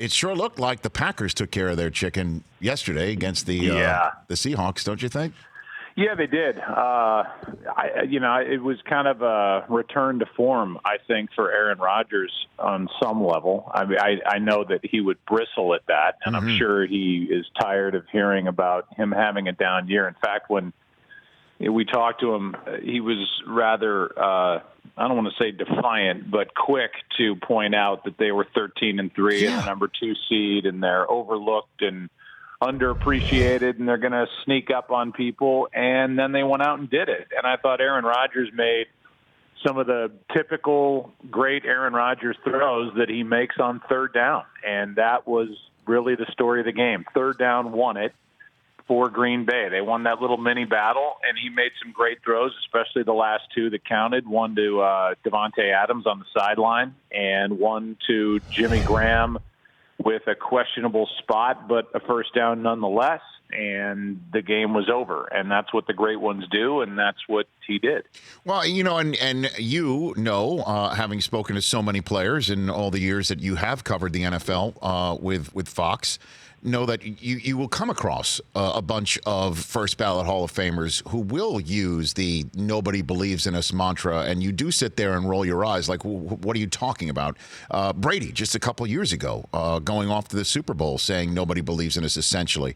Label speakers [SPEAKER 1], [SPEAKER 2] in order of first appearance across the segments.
[SPEAKER 1] It sure looked like the Packers took care of their chicken yesterday against the Seahawks, don't you think?
[SPEAKER 2] Yeah, they did. It was kind of a return to form, I think, for Aaron Rodgers on some level. I mean, I know that he would bristle at that, and I'm sure he is tired of hearing about him having a down year. In fact, when we talked to him, he was rather, I don't want to say defiant, but quick to point out that they were 13-3 and the number 2 seed, and they're overlooked and underappreciated, and they're going to sneak up on people. And then they went out and did it. And I thought Aaron Rodgers made some of the typical great Aaron Rodgers throws that he makes on third down. And that was really the story of the game. Third down won it for Green Bay. They won that little mini battle, and he made some great throws, especially the last two that counted. One to Devontae Adams on the sideline, and one to Jimmy Graham with a questionable spot, but a first down nonetheless, and the game was over. And that's what the great ones do, and that's what he did.
[SPEAKER 1] Well, having spoken to so many players in all the years that you have covered the NFL with Fox, know that you will come across a bunch of first ballot Hall of Famers who will use the nobody believes in us mantra, and you do sit there and roll your eyes like, what are you talking about? Brady, just a couple years ago, going off to the Super Bowl saying nobody believes in us, essentially.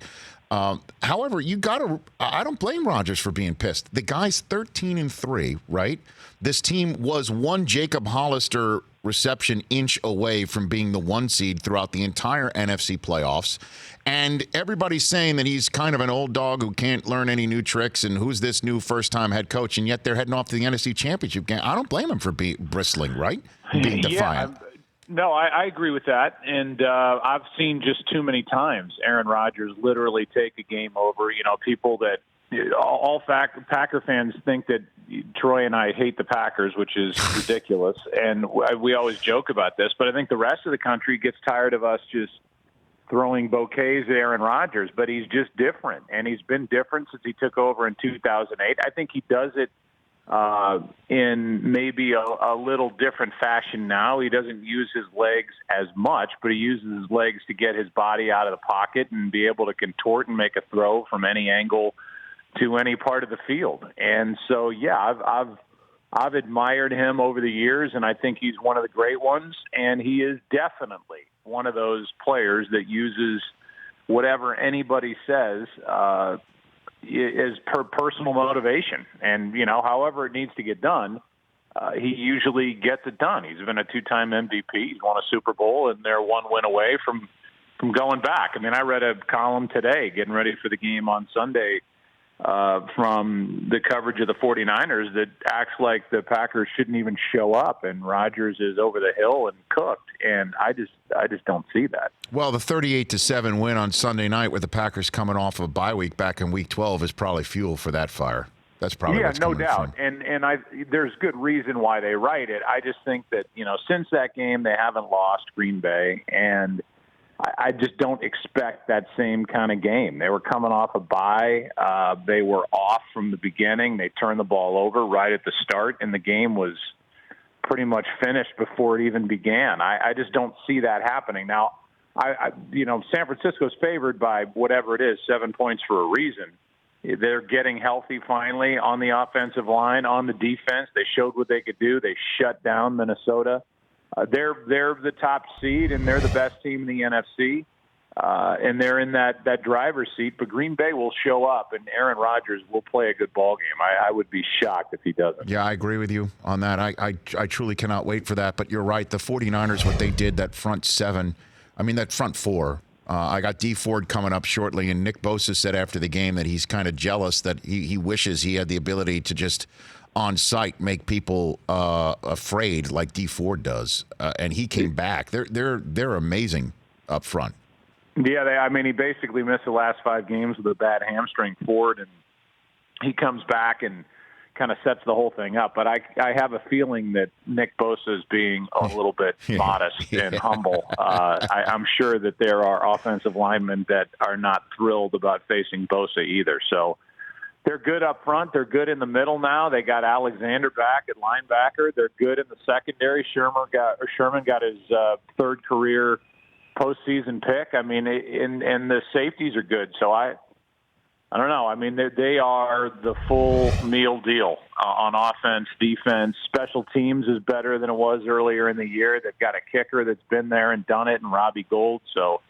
[SPEAKER 1] However, I don't blame Rodgers for being pissed. The guy's 13-3, right? This team was one Jacob Hollister reception inch away from being the 1 seed throughout the entire NFC playoffs. And everybody's saying that he's kind of an old dog who can't learn any new tricks and who's this new first-time head coach, and yet they're heading off to the NFC Championship game. I don't blame him for being bristling, right? Being defiant.
[SPEAKER 2] No, I agree with that, and I've seen just too many times Aaron Rodgers literally take a game over. People that all Packer fans think that Troy and I hate the Packers, which is ridiculous, and we always joke about this, but I think the rest of the country gets tired of us just throwing bouquets at Aaron Rodgers, but he's just different, and he's been different since he took over in 2008. I think he does it in maybe a little different fashion now. He doesn't use his legs as much, but he uses his legs to get his body out of the pocket and be able to contort and make a throw from any angle to any part of the field. And so, I've admired him over the years, and I think he's one of the great ones, and he is definitely one of those players that uses whatever anybody says is per personal motivation. And, however it needs to get done, he usually gets it done. He's been a 2-time MVP. He's won a Super Bowl, and they're one win away from going back. I mean, I read a column today getting ready for the game on Sunday from the coverage of the 49ers that acts like the Packers shouldn't even show up, and Rodgers is over the hill and cooked. And I just don't see that.
[SPEAKER 1] Well, the 38-7 win on Sunday night with the Packers coming off of a bye week back in Week 12 is probably fuel for that fire. That's probably what's
[SPEAKER 2] no
[SPEAKER 1] coming
[SPEAKER 2] doubt.
[SPEAKER 1] from.
[SPEAKER 2] And there's good reason why they write it. I just think that since that game they haven't lost Green Bay, and I just don't expect that same kind of game. They were coming off a bye. They were off from the beginning. They turned the ball over right at the start, and the game was pretty much finished before it even began. I just don't see that happening. Now, San Francisco's favored by whatever it is, 7 points for a reason. They're getting healthy finally on the offensive line, on the defense. They showed what they could do. They shut down Minnesota. They're the top seed, and they're the best team in the NFC, and they're in that driver's seat. But Green Bay will show up, and Aaron Rodgers will play a good ball game. I would be shocked if he doesn't.
[SPEAKER 1] Yeah, I agree with you on that. I truly cannot wait for that. But you're right. The 49ers, what they did, that front four. I got D Ford coming up shortly, and Nick Bosa said after the game that he's kind of jealous that he wishes he had the ability to just on site make people afraid like D Ford does, and he came back. They're amazing up front.
[SPEAKER 2] Yeah, he basically missed the last 5 games with a bad hamstring, Ford, and he comes back and kind of sets the whole thing up. But I have a feeling that Nick Bosa is being a little bit modest and humble. I'm sure that there are offensive linemen that are not thrilled about facing Bosa either. So they're good up front. They're good in the middle now. They got Alexander back at linebacker. They're good in the secondary. Sherman got his third career postseason pick. I mean, and the safeties are good. So I don't know. I mean, they are the full meal deal on offense, defense. Special teams is better than it was earlier in the year. They've got a kicker that's been there and done it, and Robbie Gould. So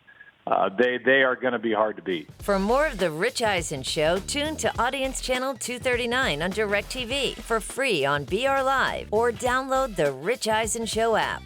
[SPEAKER 2] they are going to be hard to beat.
[SPEAKER 3] For more of The Rich Eisen Show, tune to Audience Channel 239 on DirecTV for free on BR Live or download the Rich Eisen Show app.